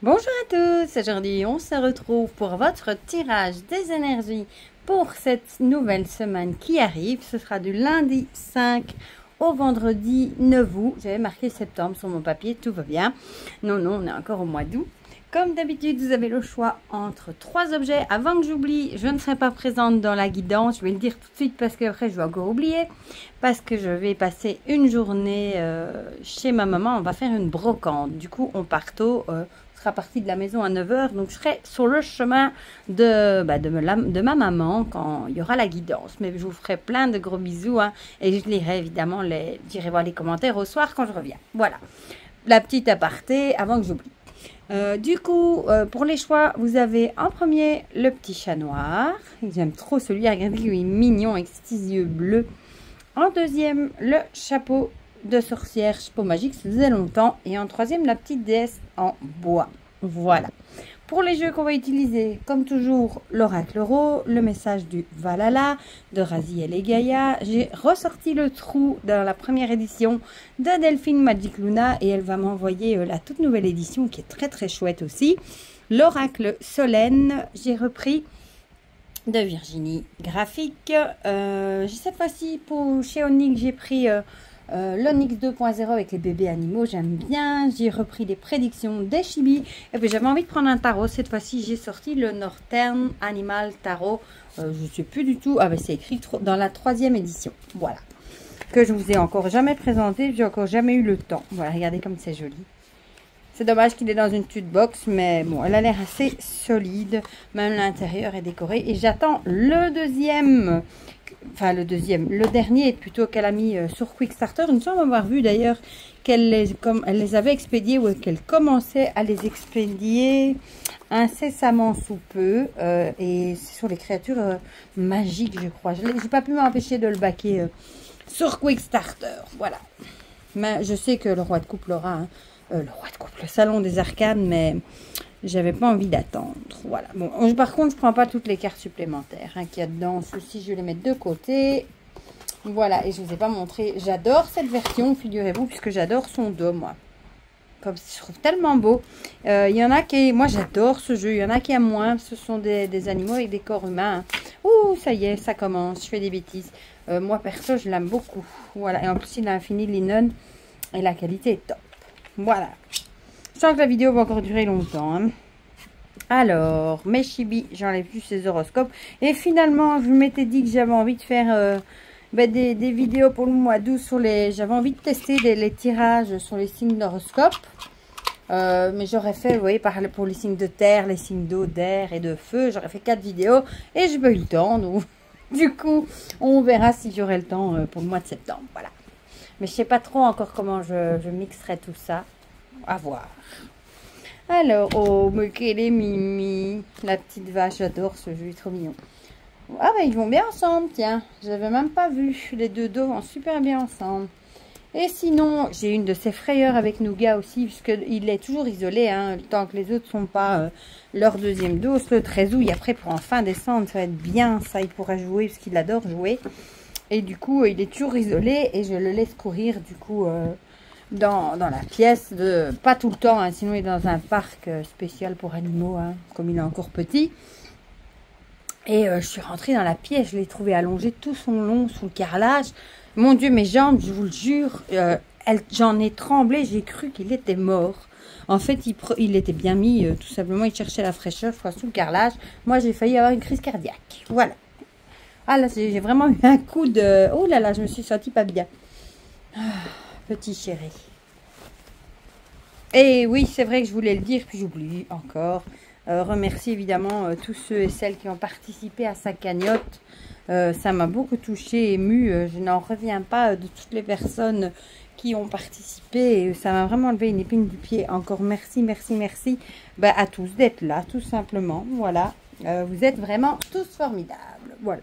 Bonjour à tous, aujourd'hui on se retrouve pour votre tirage des énergies pour cette nouvelle semaine qui arrive. Ce sera du lundi 5 au vendredi 9 août. J'avais marqué septembre sur mon papier, tout va bien. Non, on est encore au mois d'août. Comme d'habitude, vous avez le choix entre 3 objets. Avant que j'oublie, je ne serai pas présente dans la guidance. Je vais le dire tout de suite parce qu'après, je vais encore oublier. Parce que je vais passer une journée chez ma maman. On va faire une brocante. Du coup, on part tôt. On sera parti de la maison à 9 h. Donc, je serai sur le chemin de ma maman quand il y aura la guidance. Mais je vous ferai plein de gros bisous. Hein, et je lirai évidemment, j'irai voir les commentaires au soir quand je reviens. Voilà. La petite aparté avant que j'oublie. Du coup, pour les choix, vous avez en premier le petit chat noir. J'aime trop celui-là, regardez, il est mignon avec ses yeux bleus. En deuxième, le chapeau de sorcière, chapeau magique, ça faisait longtemps. Et en troisième, la petite déesse en bois. Voilà. Pour les jeux qu'on va utiliser, comme toujours, l'oracle euro, le message du Valhalla, de Raziel et Gaïa. J'ai ressorti le trou dans la première édition de Delphine Magic Luna et elle va m'envoyer la toute nouvelle édition qui est très très chouette aussi. L'oracle Solène, j'ai repris de Virginie Graphique. Cette fois-ci, chez Onyx, j'ai pris l'Onyx 2.0 avec les bébés animaux, j'aime bien. J'ai repris les prédictions des Chibi. Et puis j'avais envie de prendre un tarot. Cette fois-ci, j'ai sorti le Northern Animal Tarot. Je ne sais plus du tout. Ah ben c'est écrit dans la 3e édition. Voilà. Que je vous ai encore jamais présenté. J'ai encore jamais eu le temps. Voilà, regardez comme c'est joli. C'est dommage qu'il est dans une petite box, mais bon, elle a l'air assez solide. Même l'intérieur est décoré. Et j'attends le deuxième. Enfin, le dernier plutôt qu'elle a mis sur Quickstarter. Il me semble avoir vu d'ailleurs qu'elle les avait expédiés ou qu'elle commençait à les expédier incessamment sous peu. Et c'est sur les créatures magiques, je crois. Je n'ai pas pu m'empêcher de le baquer sur Quickstarter. Voilà. Mais je sais que le roi de couple aura... le salon des arcanes, mais j'avais pas envie d'attendre. Voilà. Bon, par contre, je prends pas toutes les cartes supplémentaires qu'il y a dedans. Ceci, je vais les mettre de côté. Voilà, et je vous ai pas montré. J'adore cette version, figurez-vous, puisque j'adore son dos, moi. Comme je trouve tellement beau. Il y en a qui... Moi, j'adore ce jeu. Il y en a qui aiment moins. Ce sont des animaux avec des corps humains. Ouh, ça y est, ça commence. Je fais des bêtises. Moi, perso, je l'aime beaucoup. Voilà. Et en plus, il a un fini linen. Et la qualité est top. Voilà. Je sens que la vidéo va encore durer longtemps. Hein. Alors, mes Chibi, j'enlève juste ces horoscopes. Et finalement, je m'étais dit que j'avais envie de faire des vidéos pour le mois d'août sur les... J'avais envie de tester les tirages sur les signes d'horoscope. Mais j'aurais fait, vous voyez, pour les signes de terre, les signes d'eau, d'air et de feu. J'aurais fait 4 vidéos et j'ai pas eu le temps. Donc, du coup, on verra si j'aurai le temps pour le mois de septembre. Voilà. Mais je sais pas trop encore comment je mixerai tout ça. À voir. Alors, oh, mais quelle est Mimi. La petite vache, j'adore ce jeu, il est trop mignon. Ah bah ils vont bien ensemble, tiens. J'avais même pas vu. Les deux dos vont super bien ensemble. Et sinon, j'ai une de ces frayeurs avec Nougat aussi, puisqu'il est toujours isolé, hein, tant que les autres sont pas leur deuxième dose. Le 13 août, et après pour en fin décembre, ça va être bien, ça, il pourra jouer, parce qu'il adore jouer. Et du coup, il est toujours isolé et je le laisse courir du coup dans la pièce. Pas tout le temps, hein, sinon il est dans un parc spécial pour animaux, hein, comme il est encore petit. Et je suis rentrée dans la pièce, je l'ai trouvé allongé tout son long sous le carrelage. Mon Dieu, mes jambes, je vous le jure, j'en ai tremblé, j'ai cru qu'il était mort. En fait, il était bien mis, tout simplement, il cherchait la fraîcheur, je crois, sous le carrelage. Moi, j'ai failli avoir une crise cardiaque. Voilà. Ah là, j'ai vraiment eu un coup de... Oh là là, je me suis sentie pas bien. Ah, petit chéri. Et oui, c'est vrai que je voulais le dire, puis j'oublie encore. Remercier évidemment tous ceux et celles qui ont participé à sa cagnotte. Ça m'a beaucoup touchée, émue. Je n'en reviens pas de toutes les personnes qui ont participé. Et ça m'a vraiment levé une épine du pied. Encore merci, merci, merci à tous d'être là, tout simplement. Voilà. Vous êtes vraiment tous formidables. Voilà.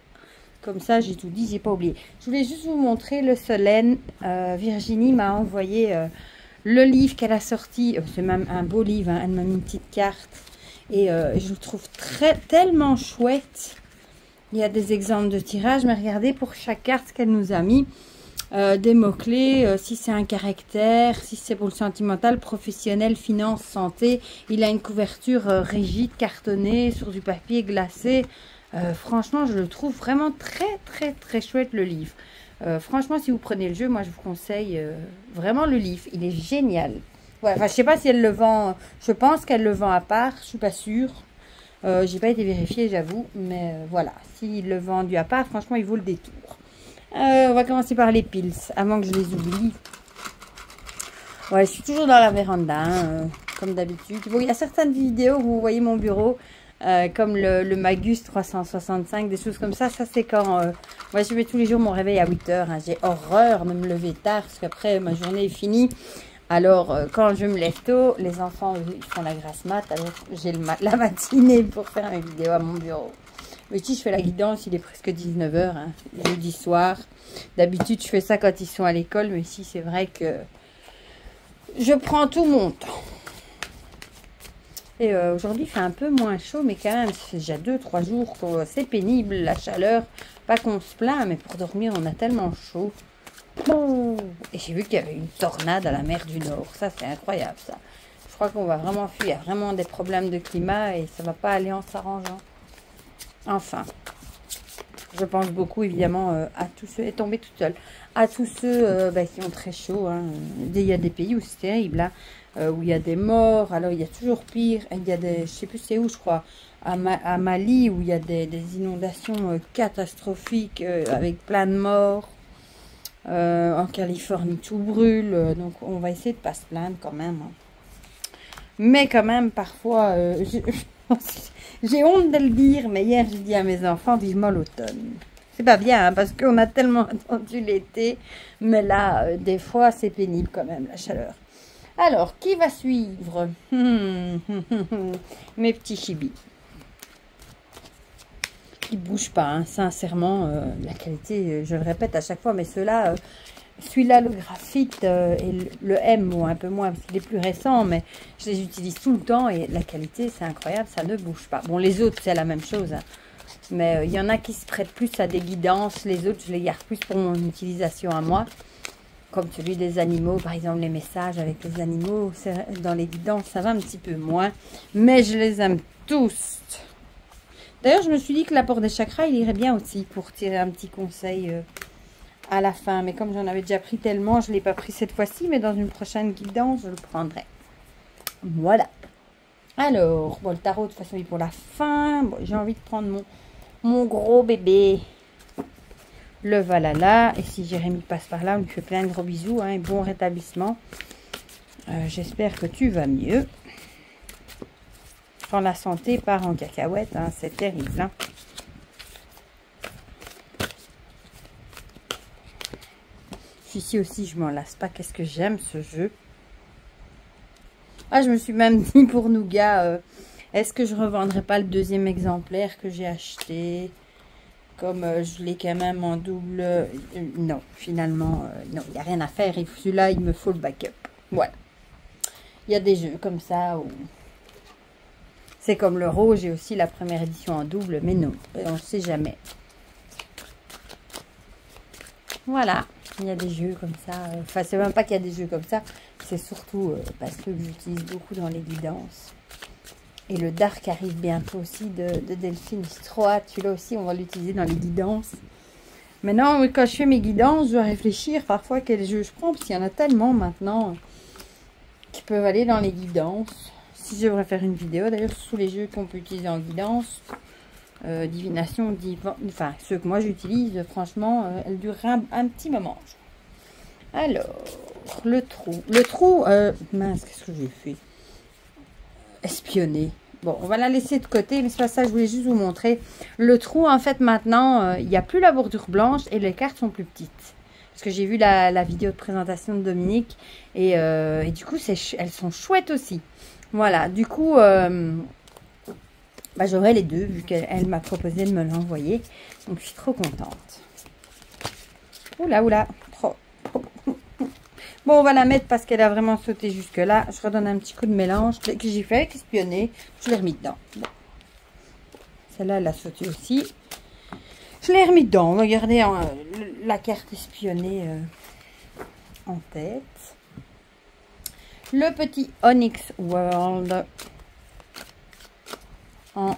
Comme ça, j'ai tout dit, j'ai pas oublié. Je voulais juste vous montrer le Solène. Virginie m'a envoyé le livre qu'elle a sorti. C'est même un beau livre, hein. Elle m'a mis une petite carte. Et je le trouve tellement chouette. Il y a des exemples de tirage, mais regardez pour chaque carte qu'elle nous a mis. des mots-clés, si c'est un caractère, si c'est pour le sentimental, professionnel, finance, santé. Il a une couverture rigide, cartonnée, sur du papier glacé. Franchement, je le trouve vraiment très chouette le livre. Franchement, si vous prenez le jeu, moi je vous conseille vraiment le livre. Il est génial. Ouais, enfin, je sais pas si elle le vend. Je pense qu'elle le vend à part. Je suis pas sûre. J'ai pas été vérifiée, j'avoue. Mais voilà, s'il le vend à part, franchement, il vaut le détour. On va commencer par les piles, avant que je les oublie. Ouais, je suis toujours dans la véranda, hein, comme d'habitude. Bon, il y a certaines vidéos où vous voyez mon bureau. Comme le Magus 365, des choses comme ça. Ça, c'est quand... moi, je mets tous les jours mon réveil à 8 h. Hein. J'ai horreur de me lever tard, parce qu'après, ma journée est finie. Alors, quand je me lève tôt, les enfants, ils font la grasse mat. Alors, j'ai la matinée pour faire une vidéo à mon bureau. Mais si je fais la guidance, il est presque 19 h, hein, jeudi soir. D'habitude, je fais ça quand ils sont à l'école. Mais ici, c'est vrai que je prends tout mon temps. Et aujourd'hui, il fait un peu moins chaud, mais quand même, c'est déjà 2-3 jours que c'est pénible, la chaleur. Pas qu'on se plaint, mais pour dormir, on a tellement chaud. Et j'ai vu qu'il y avait une tornade à la mer du Nord. Ça, c'est incroyable, ça. Je crois qu'on va vraiment fuir. Il y a vraiment des problèmes de climat et ça va pas aller en s'arrangeant. Enfin, je pense beaucoup, évidemment, à tous ceux... Elle est tombée toute seule. À tous ceux qui ont très chaud. Hein. Il y a des pays où c'est terrible, là. Où il y a des morts, alors il y a toujours pire, il y a des, je sais plus c'est où je crois, à Mali où il y a des inondations catastrophiques avec plein de morts, en Californie tout brûle, donc on va essayer de pas se plaindre quand même, hein. Mais quand même parfois, j'ai honte de le dire, mais hier j'ai dit à mes enfants vivement l'automne. C'est pas bien, hein, parce qu'on a tellement attendu l'été, mais là des fois c'est pénible quand même la chaleur. Alors, qui va suivre? Mes petits chibis. Ils ne bougent pas, hein. Sincèrement. La qualité, je le répète à chaque fois, mais ceux-là, celui-là, le graphite et le M, bon, un peu moins, parce qu'il est plus récent, mais je les utilise tout le temps et la qualité, c'est incroyable, ça ne bouge pas. Bon, les autres, c'est la même chose, hein. Mais il y en a qui se prêtent plus à des guidances, les autres, je les garde plus pour mon utilisation à moi. Comme celui des animaux, par exemple, les messages avec les animaux, dans les guidances, ça va un petit peu moins. Mais je les aime tous. D'ailleurs, je me suis dit que l'apport des chakras, il irait bien aussi pour tirer un petit conseil à la fin. Mais comme j'en avais déjà pris tellement, je ne l'ai pas pris cette fois-ci. Mais dans une prochaine guidance, je le prendrai. Voilà. Alors, bon, le tarot, de toute façon, il est pour la fin. Bon, j'ai envie de prendre mon gros bébé. Le Valhalla. Et si Jérémy passe par là, on lui fait plein de gros bisous, hein, et bon rétablissement. J'espère que tu vas mieux. Quand la santé part en cacahuète, hein, c'est terrible. Hein. Ici aussi, je m'en lasse pas. Qu'est-ce que j'aime ce jeu. Ah, je me suis même dit pour Nougat, est-ce que je revendrai pas le deuxième exemplaire que j'ai acheté? Comme je l'ai quand même en double, non, finalement, non, il n'y a rien à faire. Et celui-là, il me faut le backup. Voilà. Il y a des jeux comme ça où c'est comme l'euro. J'ai aussi la première édition en double, mais non, on ne sait jamais. Voilà, il y a des jeux comme ça. Enfin, c'est même pas qu'il y a des jeux comme ça. C'est surtout parce que j'utilise beaucoup dans les guidances. Et le Dark arrive bientôt aussi de Delphine. J'ai trop hâte. Celui-là aussi, on va l'utiliser dans les guidances. Maintenant, quand je fais mes guidances, je dois réfléchir parfois quel jeu je prends. Parce qu'il y en a tellement maintenant qui peuvent aller dans les guidances. Si je devrais faire une vidéo, d'ailleurs, sur les jeux qu'on peut utiliser en guidance. Divination, enfin, ceux que moi j'utilise, franchement, elles durent un petit moment. Alors, le trou. Le trou, mince, qu'est-ce que j'ai fait? Espionner. Bon, on va la laisser de côté, mais c'est pas ça, je voulais juste vous montrer. Le trou, en fait, maintenant, il n'y a plus la bordure blanche et les cartes sont plus petites. Parce que j'ai vu la vidéo de présentation de Dominique et du coup, elles sont chouettes aussi. Voilà, du coup, j'aurai les deux, vu qu'elle m'a proposé de me l'envoyer. Donc, je suis trop contente. Oula, oula, trop. Bon, on va la mettre parce qu'elle a vraiment sauté jusque-là. Je redonne un petit coup de mélange que j'ai fait avec espionner. Je l'ai remis dedans. Bon. Celle-là, elle a sauté aussi. Je l'ai remis dedans. Regardez la carte espionnée. en tête. Le petit Onyx World en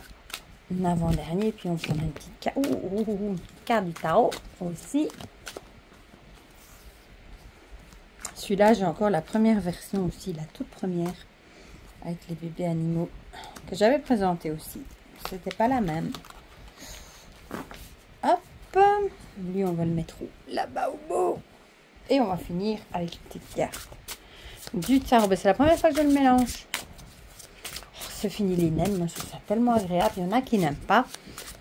avant-dernier. Puis on prend une petite carte du tarot aussi. Celui-là, j'ai encore la première version aussi, la toute première, avec les bébés animaux, que j'avais présenté aussi. C'était pas la même. Hop, lui on va le mettre là-bas au bout. Et on va finir avec une petite carte du tarot. C'est la première fois que je le mélange. Ce fini les naines, moi je trouve ça tellement agréable. Il y en a qui n'aiment pas.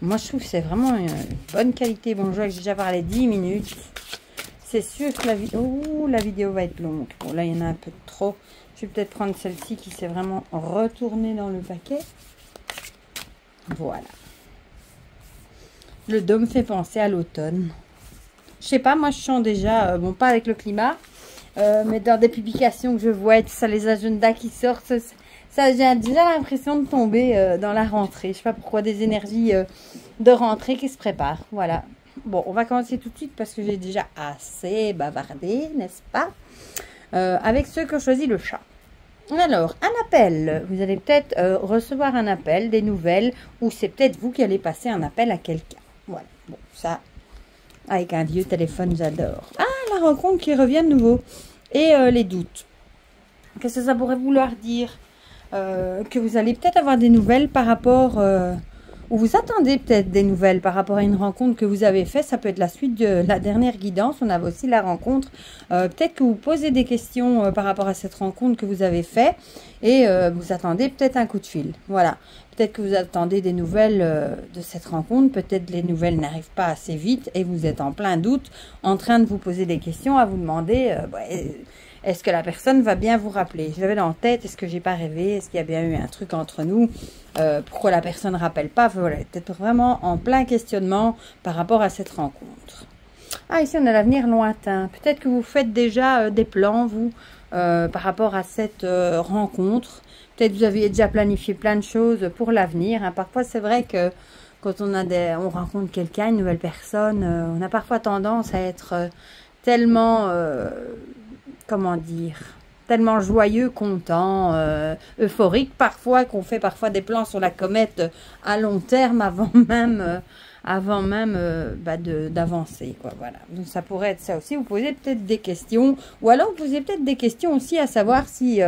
Moi je trouve que c'est vraiment une bonne qualité. Bonjour, j'ai déjà parlé 10 minutes. C'est sûr que la vidéo va être longue. Bon, là, il y en a un peu trop. Je vais peut-être prendre celle-ci qui s'est vraiment retournée dans le paquet. Voilà. Le dos me fait penser à l'automne. Je sais pas, moi, je sens déjà, bon, pas avec le climat, mais dans des publications que je vois, et tout ça, les agendas qui sortent, ça j'ai déjà l'impression de tomber dans la rentrée. Je sais pas pourquoi, des énergies de rentrée qui se préparent. Voilà. Bon, on va commencer tout de suite parce que j'ai déjà assez bavardé, n'est-ce pas? Avec ceux qui ont choisi le chat. Alors, un appel. Vous allez peut-être recevoir un appel, des nouvelles, ou c'est peut-être vous qui allez passer un appel à quelqu'un. Voilà. Bon, ça, avec un vieux téléphone, j'adore. Ah, la rencontre qui revient de nouveau. Et les doutes. Qu'est-ce que ça pourrait vouloir dire? Que vous allez peut-être avoir des nouvelles par rapport... ou vous attendez peut-être des nouvelles par rapport à une rencontre que vous avez faite. Ça peut être la suite de la dernière guidance. On avait aussi la rencontre. Peut-être que vous posez des questions par rapport à cette rencontre que vous avez faite. Et vous attendez peut-être un coup de fil. Voilà. Peut-être que vous attendez des nouvelles de cette rencontre. Peut-être les nouvelles n'arrivent pas assez vite. Et vous êtes en plein doute, en train de vous poser des questions, à vous demander... est-ce que la personne va bien vous rappeler? Je l'avais dans la tête, est-ce que j'ai pas rêvé? Est-ce qu'il y a bien eu un truc entre nous? Pourquoi la personne ne rappelle pas? Voilà, peut-être vraiment en plein questionnement par rapport à cette rencontre. Ah, ici on a l'avenir lointain. Peut-être que vous faites déjà des plans, vous, par rapport à cette rencontre. Peut-être que vous aviez déjà planifié plein de choses pour l'avenir. Hein. Parfois, c'est vrai que quand on rencontre quelqu'un, une nouvelle personne, on a parfois tendance à être tellement... comment dire, tellement joyeux, content, euphorique parfois, qu'on fait parfois des plans sur la comète à long terme avant même d'avancer, quoi. Voilà. Donc ça pourrait être ça aussi. Vous posez peut-être des questions, ou alors vous posez peut-être des questions aussi à savoir si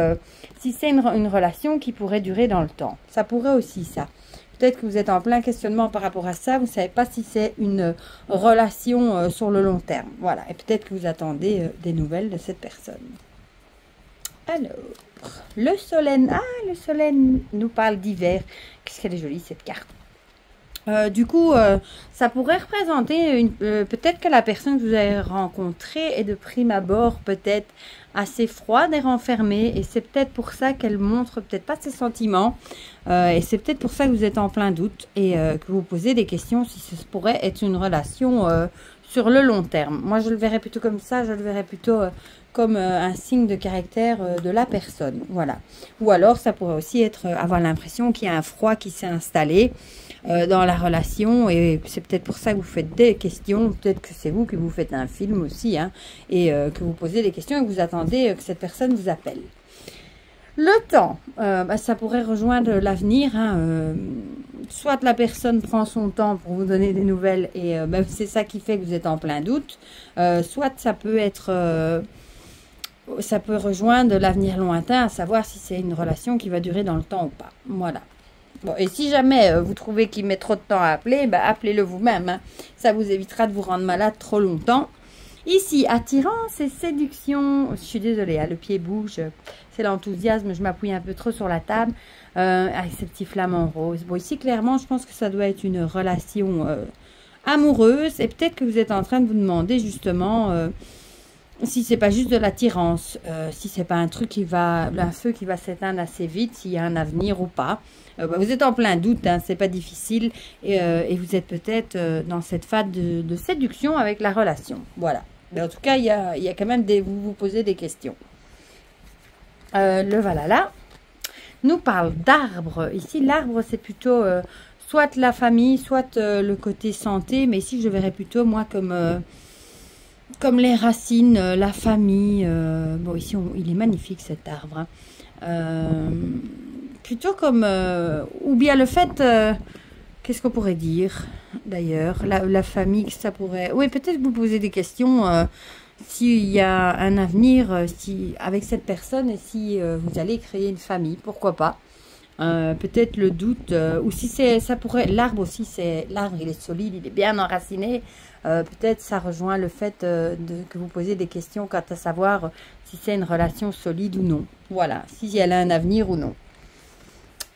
c'est une relation qui pourrait durer dans le temps. Ça pourrait aussi ça. Peut-être que vous êtes en plein questionnement par rapport à ça. Vous ne savez pas si c'est une relation sur le long terme. Voilà. Et peut-être que vous attendez des nouvelles de cette personne. Alors, le soleil. Ah, le soleil nous parle d'hiver. Qu'est-ce qu'elle est jolie cette carte. Du coup, ça pourrait représenter peut-être que la personne que vous avez rencontrée est de prime abord peut-être assez froide et renfermée, et c'est peut-être pour ça qu'elle montre peut-être pas ses sentiments, et c'est peut-être pour ça que vous êtes en plein doute et que vous posez des questions si ce pourrait être une relation sur le long terme. Moi, je le verrais plutôt comme ça, je le verrais plutôt comme un signe de caractère de la personne, voilà. Ou alors, ça pourrait aussi être avoir l'impression qu'il y a un froid qui s'est installé dans la relation, et c'est peut-être pour ça que vous faites des questions. Peut-être que c'est vous que vous faites un film aussi, hein, et que vous posez des questions et que vous attendez que cette personne vous appelle. Le temps, ça pourrait rejoindre l'avenir, hein, soit la personne prend son temps pour vous donner des nouvelles et c'est ça qui fait que vous êtes en plein doute, soit ça peut être... ça peut rejoindre l'avenir lointain, à savoir si c'est une relation qui va durer dans le temps ou pas. Voilà. Bon, et si jamais vous trouvez qu'il met trop de temps à appeler, appelez-le vous-même. Hein. Ça vous évitera de vous rendre malade trop longtemps. Ici, attirance et séduction. Je suis désolée, hein, le pied bouge. C'est l'enthousiasme. Je m'appuie un peu trop sur la table avec ces petits flamants roses. Bon, ici, clairement, je pense que ça doit être une relation amoureuse. Et peut-être que vous êtes en train de vous demander justement... si c'est pas juste de l'attirance, si c'est pas un truc un feu qui va s'éteindre assez vite, s'il y a un avenir ou pas. Vous êtes en plein doute, hein, c'est pas difficile, et vous êtes peut-être dans cette phase de séduction avec la relation. Voilà. Mais en tout cas, il y a quand même vous posez des questions. Le Valhalla nous parle d'arbres. Ici, l'arbre, c'est plutôt soit la famille, soit le côté santé, mais ici, je verrais plutôt, moi, comme comme les racines, la famille. Bon, ici, il est magnifique cet arbre. Hein. Plutôt comme... ou bien le fait... qu'est-ce qu'on pourrait dire, d'ailleurs? La famille, que ça pourrait... Oui, peut-être que vous posez des questions... s'il y a un avenir avec cette personne et si vous allez créer une famille, pourquoi pas. Peut-être le doute, ou si ça pourrait, l'arbre aussi, l'arbre il est solide, il est bien enraciné, peut-être ça rejoint le fait que vous posez des questions quant à savoir si c'est une relation solide ou non. Voilà, si elle a un avenir ou non.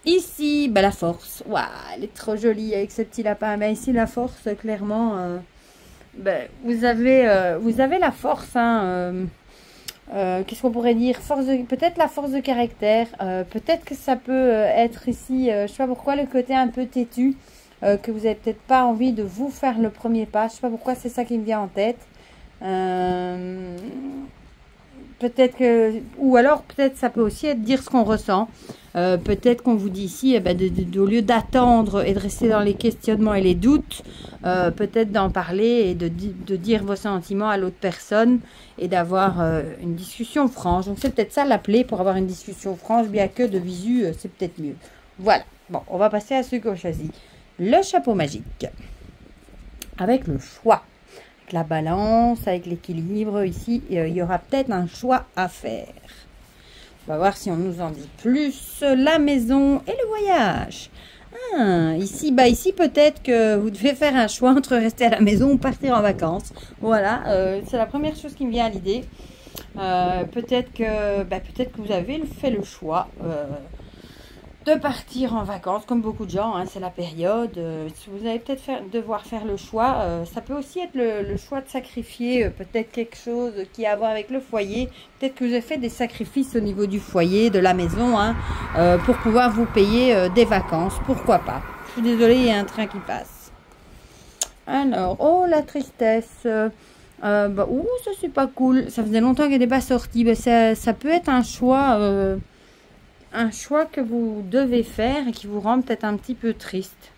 Ici, ben, la force, waouh, elle est trop jolie avec ce petit lapin. Ben, ici la force, clairement, ben, vous avez la force, hein, qu'est-ce qu'on pourrait dire? Peut-être la force de caractère. Peut-être que ça peut être ici, je sais pas pourquoi, le côté un peu têtu, que vous n'avez peut-être pas envie de vous faire le premier pas. Je sais pas pourquoi, c'est ça qui me vient en tête. Peut-être que, ou alors peut-être ça peut aussi être dire ce qu'on ressent. Peut-être qu'on vous dit ici, eh ben, au lieu d'attendre et de rester dans les questionnements et les doutes, peut-être d'en parler et de dire vos sentiments à l'autre personne et d'avoir une discussion franche. Donc c'est peut-être ça l'appeler pour avoir une discussion franche, bien que de visu, c'est peut-être mieux. Voilà, bon, on va passer à ceux qu'on choisit. Le chapeau magique, avec le choix. La balance, avec l'équilibre, ici, il y aura peut-être un choix à faire. On va voir si on nous en dit plus. La maison et le voyage. Ici, ici peut-être que vous devez faire un choix entre rester à la maison ou partir en vacances. Voilà, c'est la première chose qui me vient à l'idée. Peut-être que vous avez fait le choix de partir en vacances, comme beaucoup de gens, hein, c'est la période. Vous allez peut-être devoir faire le choix. Ça peut aussi être le choix de sacrifier peut-être quelque chose qui a à voir avec le foyer. Peut-être que vous avez fait des sacrifices au niveau du foyer, de la maison, hein, pour pouvoir vous payer des vacances. Pourquoi pas? Je suis désolée, il y a un train qui passe. Alors, oh, la tristesse. Ça c'est pas cool. Ça faisait longtemps qu'elle n'était pas sortie. Ça peut être un choix... un choix que vous devez faire et qui vous rend peut-être un petit peu triste.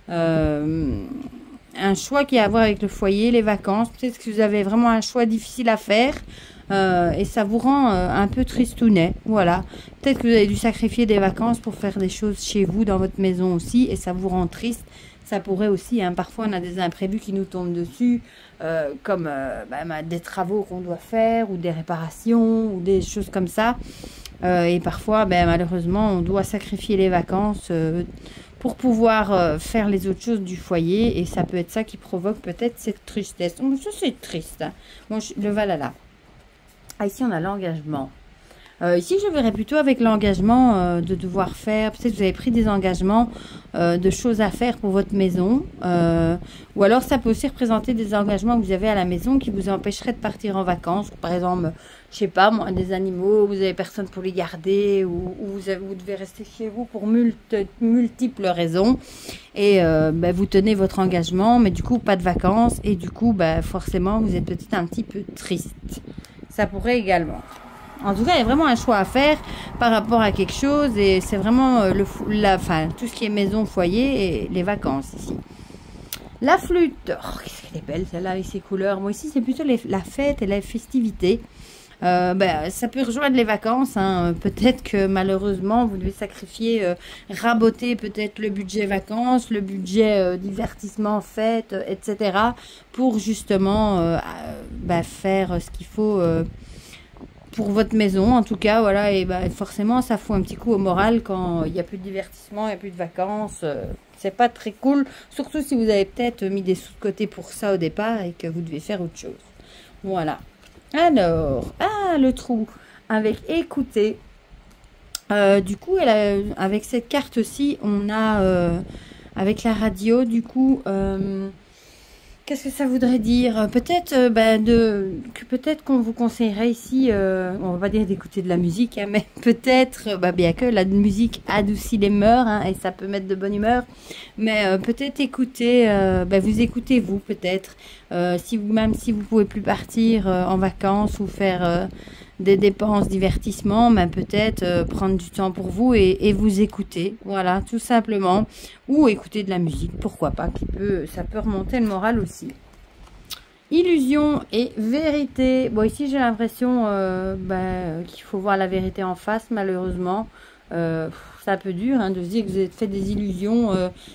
Un choix qui a à voir avec le foyer, les vacances. Peut-être que vous avez vraiment un choix difficile à faire et ça vous rend un peu tristounet. Voilà. Peut-être que vous avez dû sacrifier des vacances pour faire des choses chez vous, dans votre maison aussi, et ça vous rend triste. Ça pourrait aussi, hein, parfois on a des imprévus qui nous tombent dessus, comme des travaux qu'on doit faire, ou des réparations, ou des choses comme ça. Et parfois, malheureusement, on doit sacrifier les vacances pour pouvoir faire les autres choses du foyer. Et ça peut être ça qui provoque peut-être cette tristesse. Donc, ça, c'est triste. Hein. Bon, le Valhalla. Ici, on a l'engagement. Ici, je verrais plutôt avec l'engagement de devoir faire. Peut-être que vous avez pris des engagements de choses à faire pour votre maison. Ou alors, ça peut aussi représenter des engagements que vous avez à la maison qui vous empêcheraient de partir en vacances. Par exemple, je sais pas, moi, des animaux, vous avez personne pour les garder, ou vous devez rester chez vous pour multiples raisons. Et vous tenez votre engagement, mais du coup, pas de vacances. Et du coup, forcément, vous êtes peut-être un petit peu triste. Ça pourrait également. En tout cas, il y a vraiment un choix à faire par rapport à quelque chose. Et c'est vraiment tout ce qui est maison, foyer et les vacances ici. La flûte. Oh, qu'est-ce qu'elle est belle celle-là avec ses couleurs. Moi ici, c'est plutôt la fête et la festivité. Ça peut rejoindre les vacances. Hein. Peut-être que malheureusement, vous devez sacrifier, raboter peut-être le budget vacances, le budget divertissement, fête, etc. pour justement faire ce qu'il faut... pour votre maison, en tout cas, voilà, et forcément, ça fout un petit coup au moral quand il n'y a plus de divertissement, il n'y a plus de vacances. C'est pas très cool, surtout si vous avez peut-être mis des sous de côté pour ça au départ et que vous devez faire autre chose. Voilà. Alors, le trou avec écouter. Du coup, avec cette carte-ci, on a avec la radio, du coup... qu'est-ce que ça voudrait dire? Peut-être peut-être qu'on vous conseillerait ici, on va pas dire d'écouter de la musique, hein, mais peut-être, bien que la musique adoucit les mœurs, hein, et ça peut mettre de bonne humeur, mais peut-être écouter, vous écoutez vous peut-être, si vous pouvez plus partir en vacances ou faire des dépenses, divertissement, peut-être prendre du temps pour vous et vous écouter, voilà, tout simplement, ou écouter de la musique, pourquoi pas, ça peut remonter le moral aussi. Illusion et vérité. Bon, ici, j'ai l'impression qu'il faut voir la vérité en face, malheureusement. C'est un peu dur hein, de se dire que vous avez fait des illusions,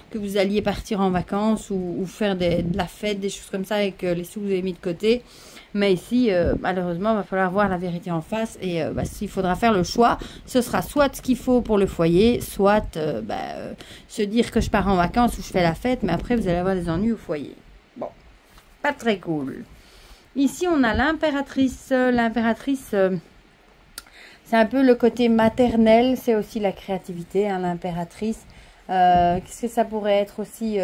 que vous alliez partir en vacances ou faire de la fête, des choses comme ça avec les sous que vous avez mis de côté. Mais ici, malheureusement, il va falloir voir la vérité en face et s'il faudra faire le choix, ce sera soit ce qu'il faut pour le foyer, soit se dire que je pars en vacances ou je fais la fête, mais après, vous allez avoir des ennuis au foyer. Bon, pas très cool. Ici, on a l'impératrice. L'impératrice, c'est un peu le côté maternel, c'est aussi la créativité, hein, l'impératrice. Qu'est-ce que ça pourrait être aussi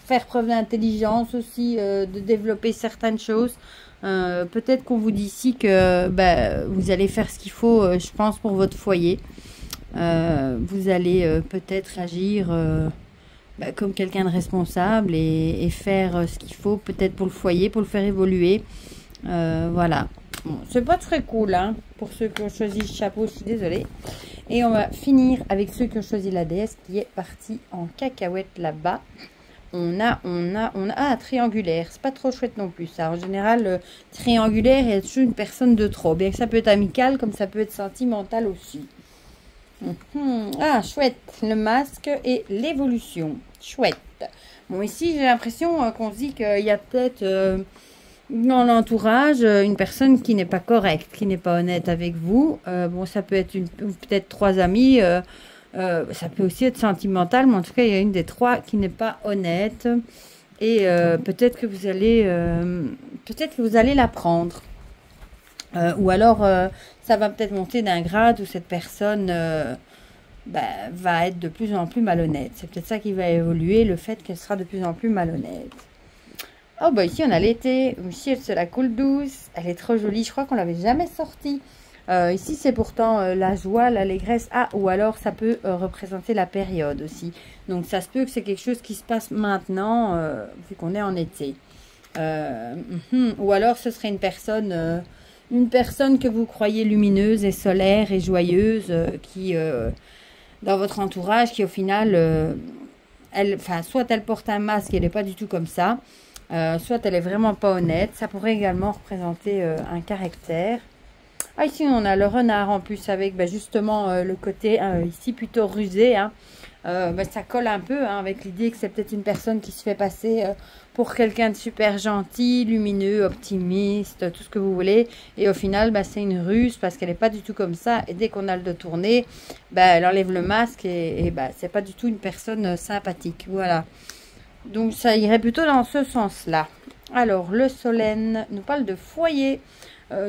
faire preuve d'intelligence aussi, de développer certaines choses. Peut-être qu'on vous dit ici que vous allez faire ce qu'il faut, je pense, pour votre foyer. Vous allez peut-être agir comme quelqu'un de responsable et faire ce qu'il faut peut-être pour le foyer, pour le faire évoluer. Voilà. Bon, c'est pas très cool hein, pour ceux qui ont choisi le chapeau, je suis désolée. Et on va finir avec ceux qui ont choisi la déesse qui est partie en cacahuète là-bas. On a triangulaire, c'est pas trop chouette non plus ça. En général, triangulaire est toujours une personne de trop. Bien que ça peut être amical comme ça peut être sentimental aussi. Ah, chouette, le masque et l'évolution. Chouette. Bon, ici, j'ai l'impression qu'on se dit qu'il y a peut-être dans l'entourage une personne qui n'est pas correcte, qui n'est pas honnête avec vous. Bon, ça peut être peut-être 3 amis. Ça peut aussi être sentimental, mais en tout cas, il y a une des 3 qui n'est pas honnête. Et peut-être que vous allez la prendre. Ou alors, ça va peut-être monter d'un grade où cette personne va être de plus en plus malhonnête. C'est peut-être ça qui va évoluer, le fait qu'elle sera de plus en plus malhonnête. Oh, ici, on a l'été. Ici, elle se la coule douce. Elle est trop jolie. Je crois qu'on l'avait jamais sortie. Ici, c'est pourtant la joie, l'allégresse. Ah, ou alors, ça peut représenter la période aussi. Donc, ça se peut que c'est quelque chose qui se passe maintenant, vu qu'on est en été. Ou alors, ce serait une personne que vous croyez lumineuse et solaire et joyeuse, qui, dans votre entourage, qui au final, soit elle porte un masque et elle n'est pas du tout comme ça, soit elle est vraiment pas honnête. Ça pourrait également représenter un caractère. Ah, ici, on a le renard en plus avec justement le côté ici plutôt rusé. Hein. Ça colle un peu hein, avec l'idée que c'est peut-être une personne qui se fait passer pour quelqu'un de super gentil, lumineux, optimiste, tout ce que vous voulez. Et au final, c'est une ruse parce qu'elle n'est pas du tout comme ça. Et dès qu'on a le dos tourné, elle enlève le masque et c'est pas du tout une personne sympathique. Voilà. Donc, ça irait plutôt dans ce sens-là. Alors, le Solène nous parle de foyer.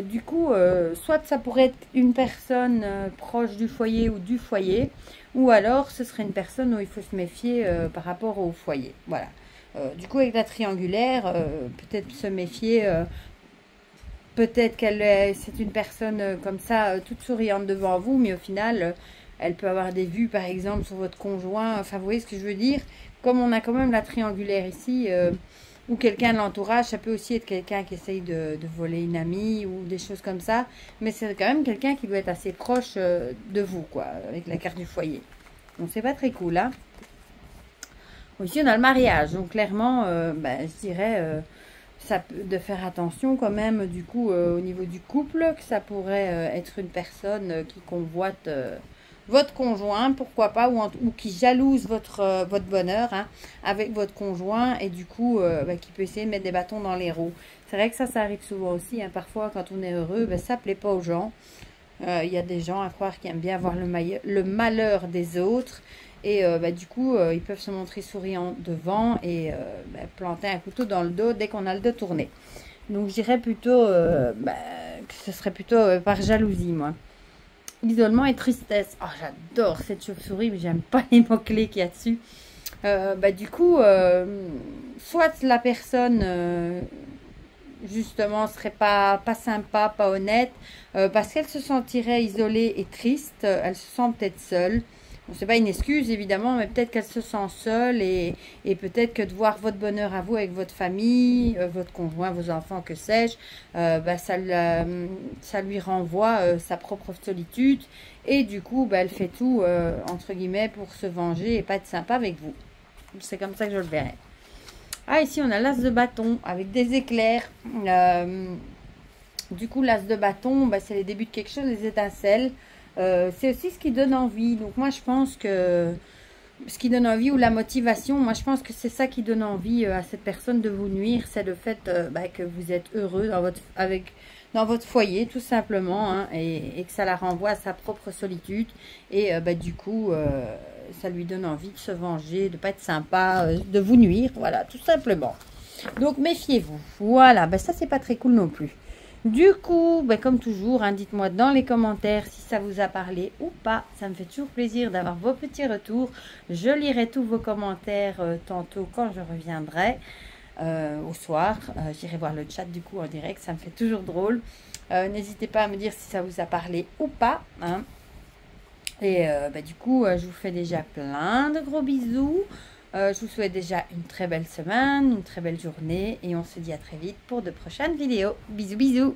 Du coup, soit ça pourrait être une personne proche du foyer ou du foyer, ou alors ce serait une personne où il faut se méfier par rapport au foyer. Voilà. Du coup, avec la triangulaire, peut-être se méfier. Peut-être c'est une personne comme ça, toute souriante devant vous, mais au final, elle peut avoir des vues, par exemple, sur votre conjoint. Enfin, vous voyez ce que je veux dire? Comme on a quand même la triangulaire ici, ou quelqu'un de l'entourage, ça peut aussi être quelqu'un qui essaye de voler une amie ou des choses comme ça. Mais c'est quand même quelqu'un qui doit être assez proche de vous, quoi, avec la carte du foyer. Donc, c'est pas très cool, hein. Ici, on a le mariage. Donc, clairement, je dirais de faire attention quand même, du coup, au niveau du couple, que ça pourrait être une personne qui convoite votre conjoint, pourquoi pas, ou qui jalouse votre bonheur hein, avec votre conjoint et du coup, qui peut essayer de mettre des bâtons dans les roues. C'est vrai que ça arrive souvent aussi. Hein, parfois, quand on est heureux, ça ne plaît pas aux gens. Il y a des gens à croire qui aiment bien voir le malheur des autres. Et du coup, ils peuvent se montrer souriants devant et planter un couteau dans le dos dès qu'on a le dos tourné. Donc, je dirais plutôt que ce serait plutôt par jalousie, moi. Isolement et tristesse. Oh, j'adore cette chauve-souris, mais j'aime pas les mots-clés qu'il y a dessus. Du coup, soit la personne, justement, serait pas sympa, pas honnête, parce qu'elle se sentirait isolée et triste. Elle se sent peut-être seule. Bon, c'est pas une excuse, évidemment, mais peut-être qu'elle se sent seule et peut-être que de voir votre bonheur à vous avec votre famille, votre conjoint, vos enfants, que sais-je, ça lui renvoie sa propre solitude et du coup, elle fait tout, entre guillemets, pour se venger et pas être sympa avec vous. C'est comme ça que je le verrais. Ah, ici, on a l'as de bâton avec des éclairs. Du coup, l'as de bâton, bah, c'est les débuts de quelque chose, les étincelles. C'est aussi ce qui donne envie. Donc, moi, je pense que ce qui donne envie ou la motivation, moi, je pense que c'est ça qui donne envie à cette personne de vous nuire. C'est le fait bah, que vous êtes heureux dans votre foyer, tout simplement, hein, et que ça la renvoie à sa propre solitude. Et bah, du coup, ça lui donne envie de se venger, de ne pas être sympa, de vous nuire. Voilà, tout simplement. Donc, méfiez-vous. Voilà, bah, ça, c'est pas très cool non plus. Du coup, ben, comme toujours, hein, dites-moi dans les commentaires si ça vous a parlé ou pas. Ça me fait toujours plaisir d'avoir vos petits retours. Je lirai tous vos commentaires tantôt quand je reviendrai au soir. J'irai voir le chat du coup en direct. Ça me fait toujours drôle. N'hésitez pas à me dire si ça vous a parlé ou pas. Hein. Et ben, du coup, je vous fais déjà plein de gros bisous. Je vous souhaite déjà une très belle semaine, une très belle journée et on se dit à très vite pour de prochaines vidéos. Bisous bisous.